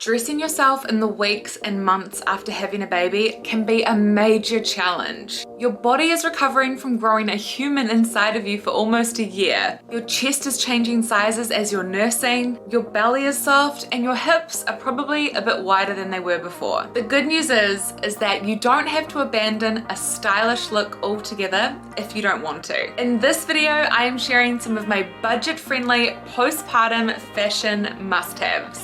Dressing yourself in the weeks and months after having a baby can be a major challenge. Your body is recovering from growing a human inside of you for almost a year. Your chest is changing sizes as you're nursing, your belly is soft, and your hips are probably a bit wider than they were before. The good news is that you don't have to abandon a stylish look altogether if you don't want to. In this video, I am sharing some of my budget-friendly postpartum fashion must-haves.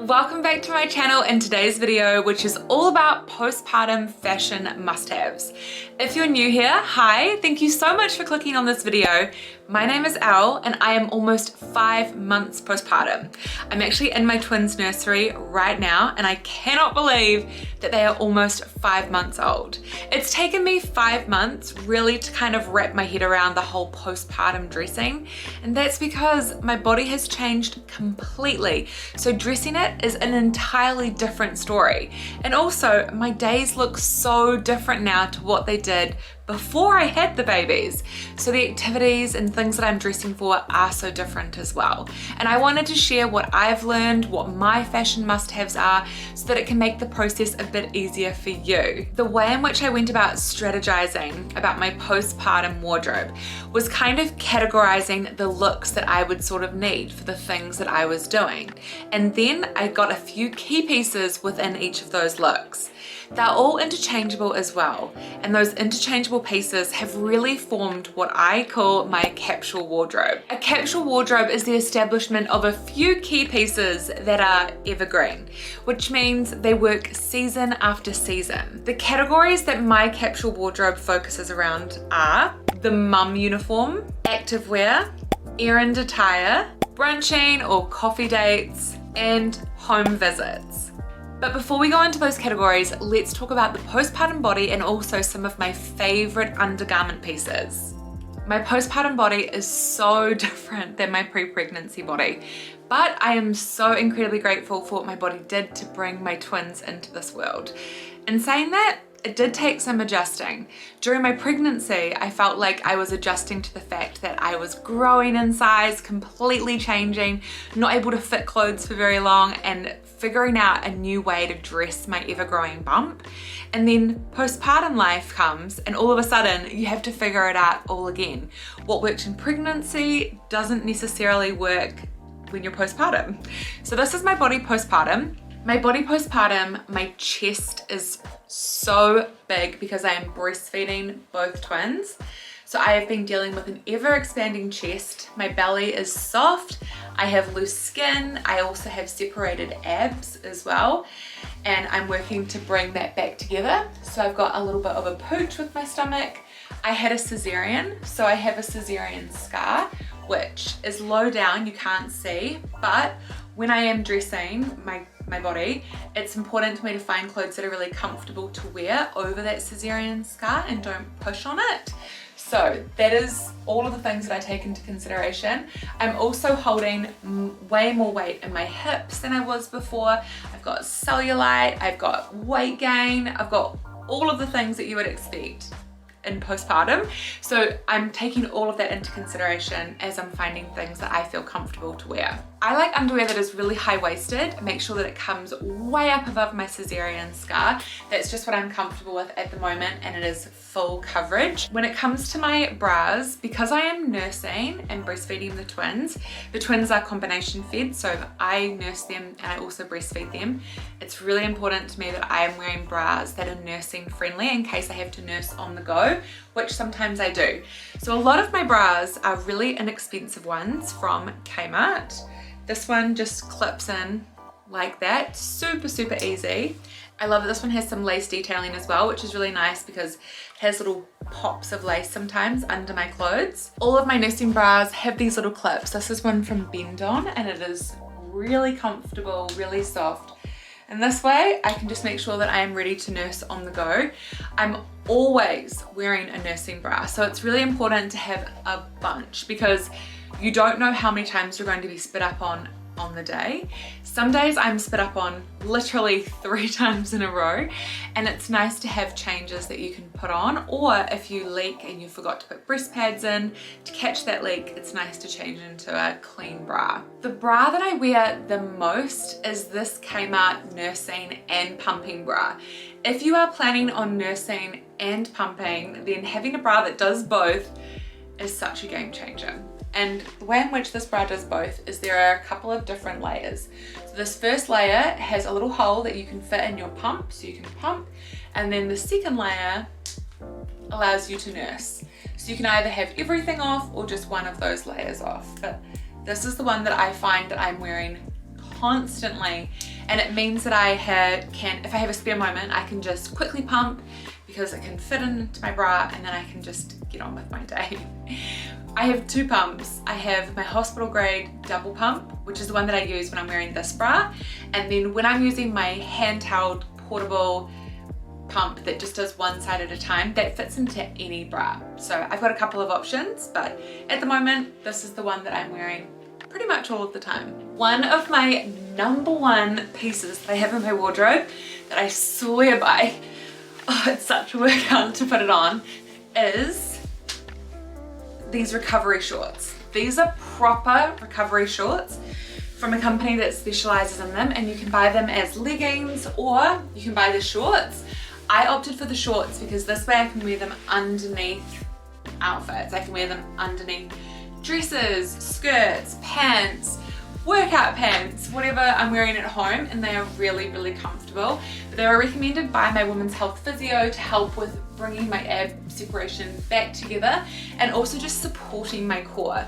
Welcome back to my channel and today's video, which is all about postpartum fashion must-haves. If you're new here, hi, thank you so much for clicking on this video. My name is Elle and I am almost 5 months postpartum. I'm actually in my twins' nursery right now and I cannot believe that they are almost 5 months old. It's taken me 5 months really to kind of wrap my head around the whole postpartum dressing, and that's because my body has changed completely. So dressing it is an entirely different story. And also my days look so different now to what they did before I had the babies. So the activities and things that I'm dressing for are so different as well. And I wanted to share what I've learned, what my fashion must-haves are, so that it can make the process a bit easier for you. The way in which I went about strategizing about my postpartum wardrobe was kind of categorizing the looks that I would sort of need for the things that I was doing. And then I got a few key pieces within each of those looks. They're all interchangeable as well, and those interchangeable pieces have really formed what I call my capsule wardrobe. A capsule wardrobe is the establishment of a few key pieces that are evergreen, which means they work season after season. The categories that my capsule wardrobe focuses around are the mum uniform, activewear, errand attire, brunching or coffee dates, and home visits. But before we go into those categories, let's talk about the postpartum body and also some of my favorite undergarment pieces. My postpartum body is so different than my pre-pregnancy body, but I am so incredibly grateful for what my body did to bring my twins into this world. In saying that, it did take some adjusting. During my pregnancy, I felt like I was adjusting to the fact that I was growing in size, completely changing, not able to fit clothes for very long, and figuring out a new way to dress my ever-growing bump. And then postpartum life comes and all of a sudden you have to figure it out all again. What worked in pregnancy doesn't necessarily work when you're postpartum. So this is my body postpartum. My body postpartum, my chest is so big because I am breastfeeding both twins. So I have been dealing with an ever-expanding chest. My belly is soft. I have loose skin. I also have separated abs as well. And I'm working to bring that back together. So I've got a little bit of a pooch with my stomach. I had a cesarean, so I have a cesarean scar, which is low down, you can't see. But when I am dressing my body, it's important to me to find clothes that are really comfortable to wear over that cesarean scar and don't push on it. So that is all of the things that I take into consideration. I'm also holding way more weight in my hips than I was before. I've got cellulite, I've got weight gain, I've got all of the things that you would expect in postpartum. So I'm taking all of that into consideration as I'm finding things that I feel comfortable to wear. I like underwear that is really high-waisted. Make sure that it comes way up above my cesarean scar. That's just what I'm comfortable with at the moment, and it is full coverage. When it comes to my bras, because I am nursing and breastfeeding the twins are combination fed, so I nurse them and I also breastfeed them. It's really important to me that I am wearing bras that are nursing friendly in case I have to nurse on the go, which sometimes I do. So a lot of my bras are really inexpensive ones from Kmart. This one just clips in like that, super easy. I love that this one has some lace detailing as well, which is really nice because it has little pops of lace sometimes under my clothes. All of my nursing bras have these little clips. This is one from Bend On and it is really comfortable, really soft. And this way I can just make sure that I am ready to nurse on the go. I'm always wearing a nursing bra, so it's really important to have a bunch because you don't know how many times you're going to be spit up on on the day. Some days I'm spit up on literally 3 times in a row, and it's nice to have changes that you can put on, or if you leak and you forgot to put breast pads in to catch that leak, it's nice to change into a clean bra. The bra that I wear the most is this Kmart nursing and pumping bra. If you are planning on nursing and pumping, then having a bra that does both is such a game changer. And the way in which this bra does both is there are a couple of different layers. So this first layer has a little hole that you can fit in your pump, so you can pump, and then the second layer allows you to nurse. So you can either have everything off or just one of those layers off. But this is the one that I find that I'm wearing constantly, and it means that if I have a spare moment, I can just quickly pump because it can fit into my bra, and then I can just get on with my day. I have 2 pumps. I have my hospital grade double pump, which is the one that I use when I'm wearing this bra, and then when I'm using my handheld portable pump that just does one side at a time, that fits into any bra. So I've got a couple of options, but at the moment this is the one that I'm wearing pretty much all of the time. One of my number 1 pieces that I have in my wardrobe that I swear by, oh, it's such a workout to put it on, is these recovery shorts. These are proper recovery shorts from a company that specializes in them, and you can buy them as leggings or you can buy the shorts. I opted for the shorts because this way I can wear them underneath outfits. I can wear them underneath dresses, skirts, pants, workout pants, whatever I'm wearing at home, and they are really, really comfortable. But they were recommended by my women's health physio to help with bringing my ab separation back together and also just supporting my core.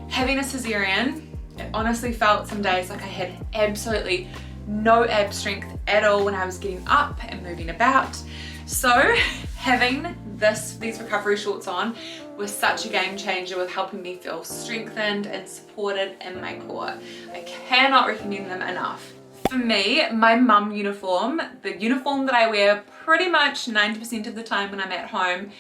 Having a cesarean, it honestly felt some days like I had absolutely no ab strength at all when I was getting up and moving about. So having these recovery shorts on was such a game changer with helping me feel strengthened and supported in my core. I cannot recommend them enough. For me, my mum uniform, the uniform that I wear pretty much 90% of the time when I'm at home,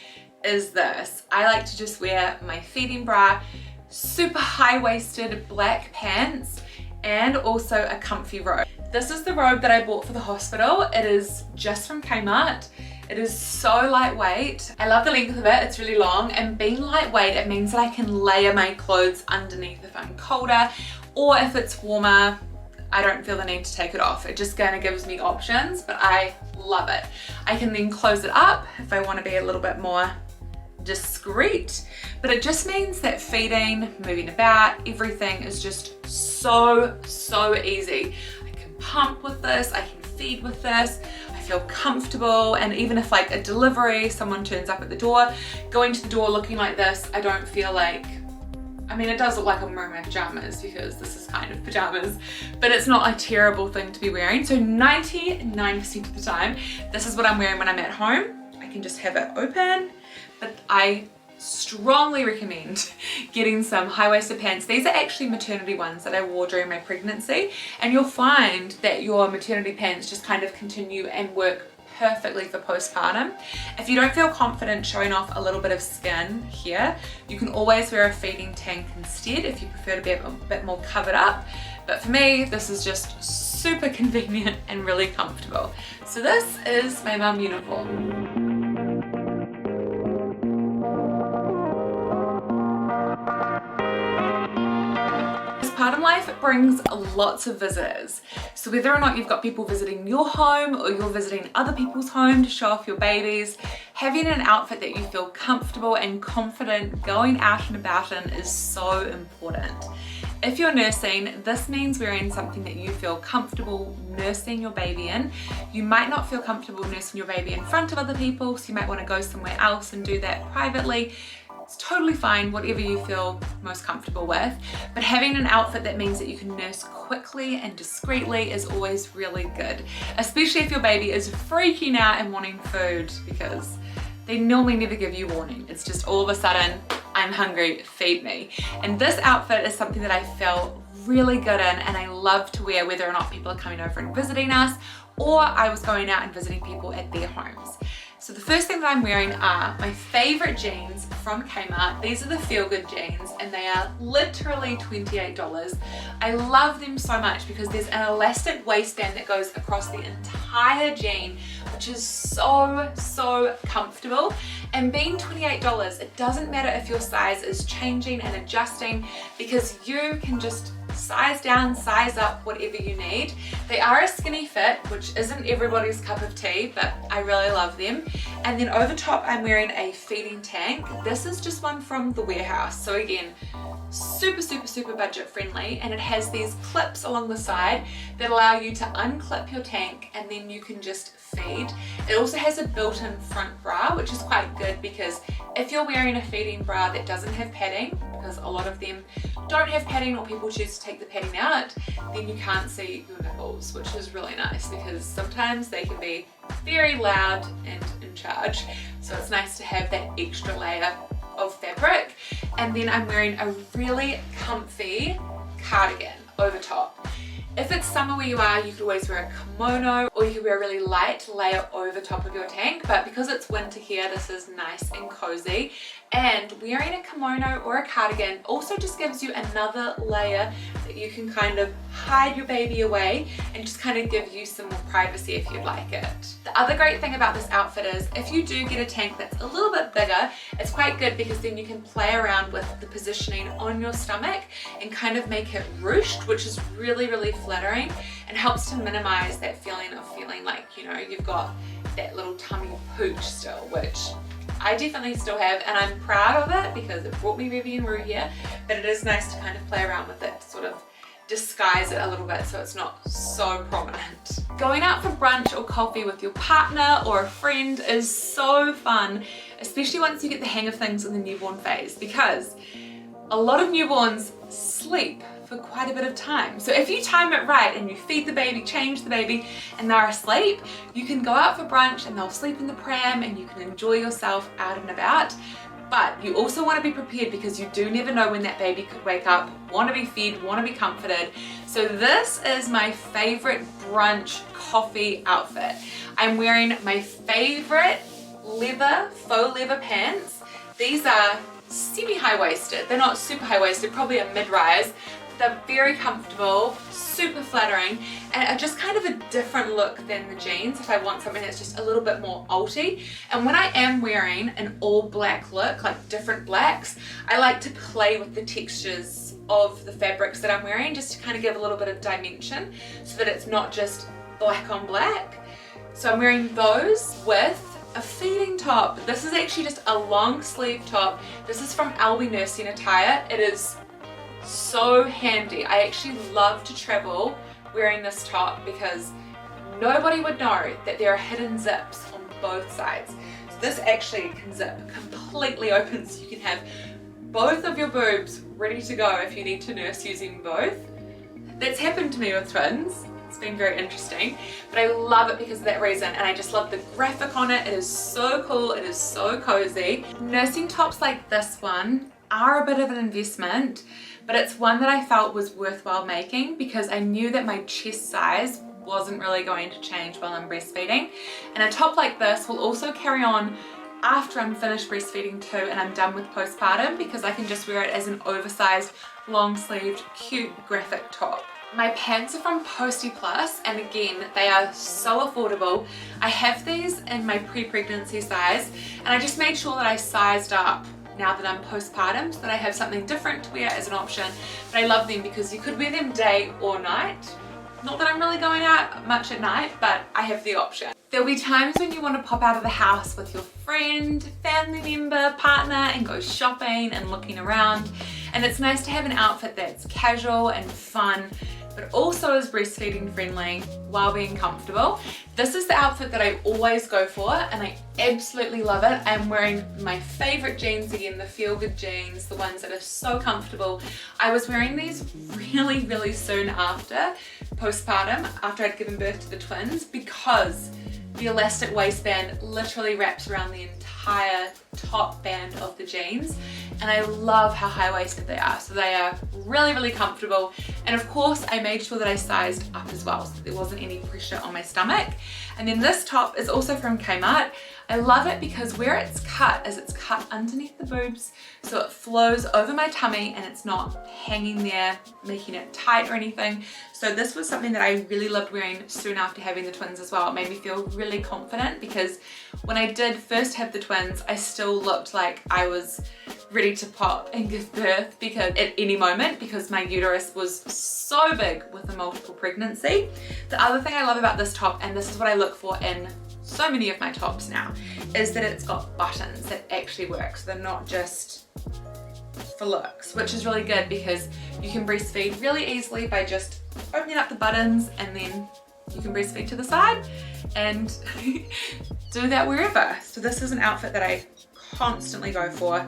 is this. I like to just wear my feeding bra, super high-waisted black pants, and also a comfy robe. This is the robe that I bought for the hospital. It is just from Kmart. It is so lightweight. I love the length of it, it's really long, and being lightweight, it means that I can layer my clothes underneath if I'm colder, or if it's warmer, I don't feel the need to take it off. It just kind of gives me options, but I love it. I can then close it up if I want to be a little bit more discreet, but it just means that feeding, moving about, everything is just so easy. I can pump with this, I can feed with this, I feel comfortable, and even if like a delivery, someone turns up at the door, going to the door looking like this, I don't feel like, I mean, it does look like I'm wearing my pajamas because this is kind of pajamas, but it's not a terrible thing to be wearing. So 99% of the time, this is what I'm wearing when I'm at home. I can just have it open, but I strongly recommend getting some high-waisted pants. These are actually maternity ones that I wore during my pregnancy, and you'll find that your maternity pants just kind of continue and work perfectly for postpartum. If you don't feel confident showing off a little bit of skin here, you can always wear a feeding tank instead if you prefer to be a bit more covered up. But for me, this is just super convenient and really comfortable. So this is my mum uniform. Postpartum life brings lots of visitors. So whether or not you've got people visiting your home or you're visiting other people's home to show off your babies, having an outfit that you feel comfortable and confident going out and about in is so important. If you're nursing, this means wearing something that you feel comfortable nursing your baby in. You might not feel comfortable nursing your baby in front of other people, so you might want to go somewhere else and do that privately. It's totally fine, whatever you feel most comfortable with, but having an outfit that means that you can nurse quickly and discreetly is always really good, especially if your baby is freaking out and wanting food, because they normally never give you warning. It's just all of a sudden, I'm hungry, feed me. And this outfit is something that I feel really good in and I love to wear whether or not people are coming over and visiting us, or I was going out and visiting people at their homes. So the first thing that I'm wearing are my favorite jeans from Kmart. These are the Feel Good jeans and they are literally $28. I love them so much because there's an elastic waistband that goes across the entire jean, which is so comfortable. And being $28, it doesn't matter if your size is changing and adjusting because you can just size down, size up, whatever you need. They are a skinny fit, which isn't everybody's cup of tea, but I really love them. And then over top, I'm wearing a feeding tank. This is just one from the warehouse. So again, super budget friendly, and it has these clips along the side that allow you to unclip your tank and then you can just feed. It also has a built-in front bra, which is quite good because if you're wearing a feeding bra that doesn't have padding, because a lot of them don't have padding or people choose to take the padding out, then you can't see your nipples, which is really nice because sometimes they can be very loud and in charge. So it's nice to have that extra layer of fabric. And then I'm wearing a really comfy cardigan over top. If it's summer where you are, you could always wear a kimono or you could wear a really light layer over top of your tank, but because it's winter here, this is nice and cozy. And wearing a kimono or a cardigan also just gives you another layer that you can kind of hide your baby away and just kind of give you some more privacy if you'd like it. The other great thing about this outfit is if you do get a tank that's a little bit bigger, it's quite good because then you can play around with the positioning on your stomach and kind of make it ruched, which is really flattering and helps to minimize that feeling of feeling like, you know, you've got that little tummy pooch still, which I definitely still have, and I'm proud of it because it brought me Revy and Rue here, but it is nice to kind of play around with it, sort of disguise it a little bit so it's not so prominent. Going out for brunch or coffee with your partner or a friend is so fun, especially once you get the hang of things in the newborn phase, because a lot of newborns sleep for quite a bit of time. So if you time it right and you feed the baby, change the baby, and they're asleep, you can go out for brunch and they'll sleep in the pram and you can enjoy yourself out and about. But you also want to be prepared because you do never know when that baby could wake up, want to be fed, want to be comforted. So this is my favorite brunch coffee outfit. I'm wearing my favorite leather, faux leather pants. These are semi-high-waisted. They're not super high-waisted, probably a mid-rise. They're very comfortable, super flattering, and are just kind of a different look than the jeans if I want something that's just a little bit more alty. And when I am wearing an all black look, like different blacks, I like to play with the textures of the fabrics that I'm wearing just to kind of give a little bit of dimension so that it's not just black on black. So I'm wearing those with a feeding top. This is actually just a long sleeve top. This is from Errand Attire. It is so handy. I actually love to travel wearing this top because nobody would know that there are hidden zips on both sides. So this actually can zip completely open so you can have both of your boobs ready to go if you need to nurse using both. That's happened to me with twins. It's been very interesting, but I love it because of that reason, and I just love the graphic on it. It is so cool, it is so cozy. Nursing tops like this one are a bit of an investment, but it's one that I felt was worthwhile making because I knew that my chest size wasn't really going to change while I'm breastfeeding. And a top like this will also carry on after I'm finished breastfeeding too and I'm done with postpartum because I can just wear it as an oversized, long-sleeved, cute graphic top. My pants are from Posty Plus, and again, they are so affordable. I have these in my pre-pregnancy size, and I just made sure that I sized up now that I'm postpartum so that I have something different to wear as an option. But I love them because you could wear them day or night. Not that I'm really going out much at night, but I have the option. There'll be times when you want to pop out of the house with your friend, family member, partner, and go shopping and looking around. And it's nice to have an outfit that's casual and fun, but also is breastfeeding friendly while being comfortable. This is the outfit that I always go for, and I absolutely love it. I'm wearing my favorite jeans again, the Feel Good jeans, the ones that are so comfortable. I was wearing these really soon after postpartum, after I'd given birth to the twins, because the elastic waistband literally wraps around the entire top band of the jeans, and I love how high-waisted they are. So they are really, really comfortable. And of course, I made sure that I sized up as well, so there wasn't any pressure on my stomach. And then this top is also from Kmart. I love it because where it's cut is it's cut underneath the boobs, so it flows over my tummy and it's not hanging there, making it tight or anything. So this was something that I really loved wearing soon after having the twins as well. It made me feel really confident because when I did first have the twins, I still looked like I was ready to pop and give birth because at any moment, because my uterus was so big with a multiple pregnancy. The other thing I love about this top, and this is what I look for in so many of my tops now, is that it's got buttons that actually work. So they're not just for looks, which is really good because you can breastfeed really easily by just opening up the buttons, and then you can breastfeed to the side and do that wherever. So this is an outfit that I constantly go for,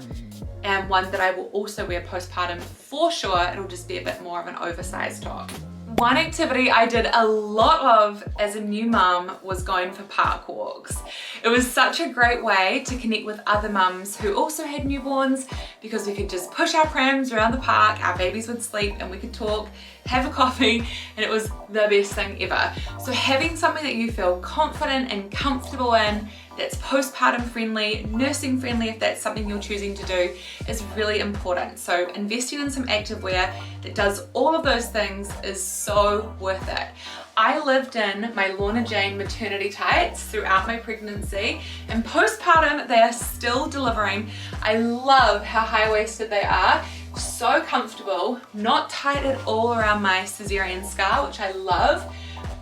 and one that I will also wear postpartum for sure. It'll just be a bit more of an oversized top. One activity I did a lot of as a new mum was going for park walks. It was such a great way to connect with other mums who also had newborns, because we could just push our prams around the park, our babies would sleep, and we could talk, have a coffee, and it was the best thing ever. So having something that you feel confident and comfortable in, that's postpartum friendly, nursing friendly if that's something you're choosing to do, is really important. So investing in some activewear that does all of those things is so worth it. I lived in my Lorna Jane maternity tights throughout my pregnancy, and postpartum they are still delivering. I love how high-waisted they are, so comfortable, not tight at all around my cesarean scar, which I love.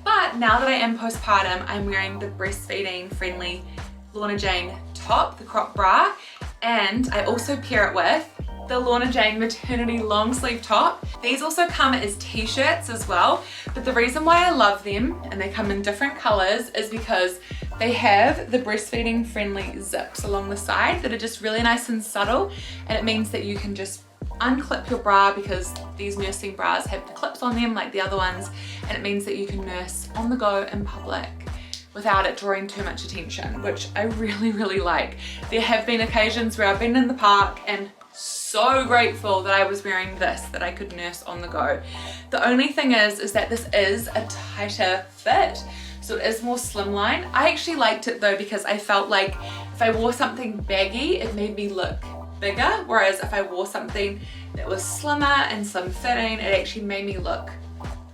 But now that I am postpartum, I'm wearing the breastfeeding friendly Lorna Jane top, the crop bra, and I also pair it with the Lorna Jane maternity long sleeve top. These also come as t-shirts as well, but the reason why I love them, and they come in different colors, is because they have the breastfeeding friendly zips along the side that are just really nice and subtle, and it means that you can just unclip your bra, because these nursing bras have the clips on them like the other ones, and it means that you can nurse on the go in public without it drawing too much attention, which I really, really like. There have been occasions where I've been in the park and so grateful that I was wearing this, that I could nurse on the go. The only thing is that this is a tighter fit, so it is more slimline. I actually liked it though, because I felt like if I wore something baggy, it made me look bigger, whereas if I wore something that was slimmer and slim fitting, it actually made me look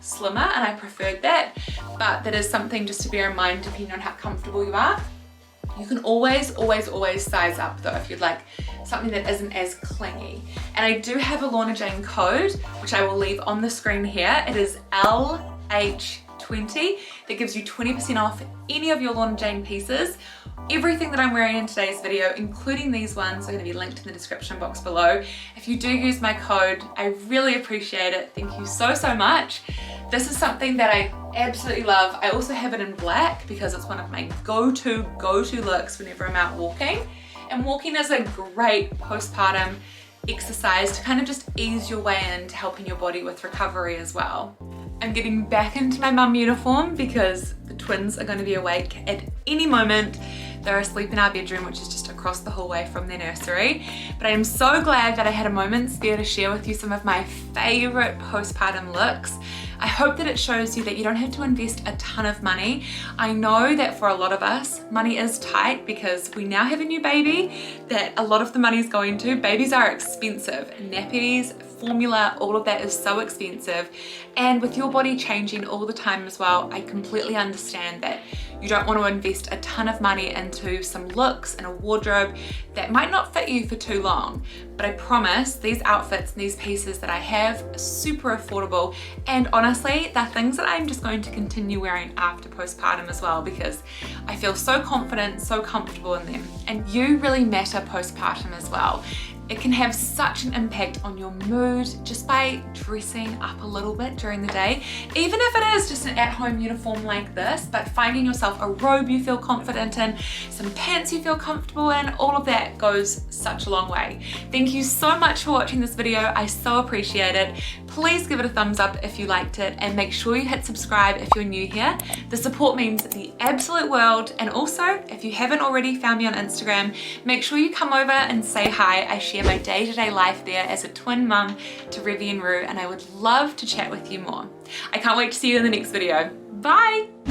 slimmer, and I preferred that. But that is something just to bear in mind depending on how comfortable you are. You can always size up though if you'd like something that isn't as clingy. And I do have a Lorna Jane code, which I will leave on the screen here. It is LH20. That gives you 20% off any of your Lorna Jane pieces. Everything that I'm wearing in today's video, including these ones, are going to be linked in the description box below. If you do use my code, I really appreciate it. Thank you so much. This is something that I absolutely love. I also have it in black because it's one of my go-to looks whenever I'm out walking. And walking is a great postpartum exercise to kind of just ease your way into helping your body with recovery as well. I'm getting back into my mum uniform because the twins are going to be awake at any moment. They're asleep in our bedroom, which is just across the hallway from their nursery. But I am so glad that I had a moment spare to share with you some of my favorite postpartum looks. I hope that it shows you that you don't have to invest a ton of money. I know that for a lot of us, money is tight because we now have a new baby that a lot of the money is going to. Babies are expensive. Nappies, formula, all of that is so expensive. And with your body changing all the time as well, I completely understand that you don't want to invest a ton of money into some looks and a wardrobe that might not fit you for too long. But I promise these outfits and these pieces that I have are super affordable, and honestly, they're things that I'm just going to continue wearing after postpartum as well, because I feel so confident, so comfortable in them. And you really matter postpartum as well. It can have such an impact on your mood just by dressing up a little bit during the day, even if it is just an at-home uniform like this, but finding yourself a robe you feel confident in, some pants you feel comfortable in, all of that goes such a long way. Thank you so much for watching this video. I so appreciate it. Please give it a thumbs up if you liked it, and make sure you hit subscribe if you're new here. The support means the absolute world. And also, if you haven't already found me on Instagram, make sure you come over and say hi. I share my day-to-day life there as a twin mum to Revy and Rue, and I would love to chat with you more. I can't wait to see you in the next video. Bye!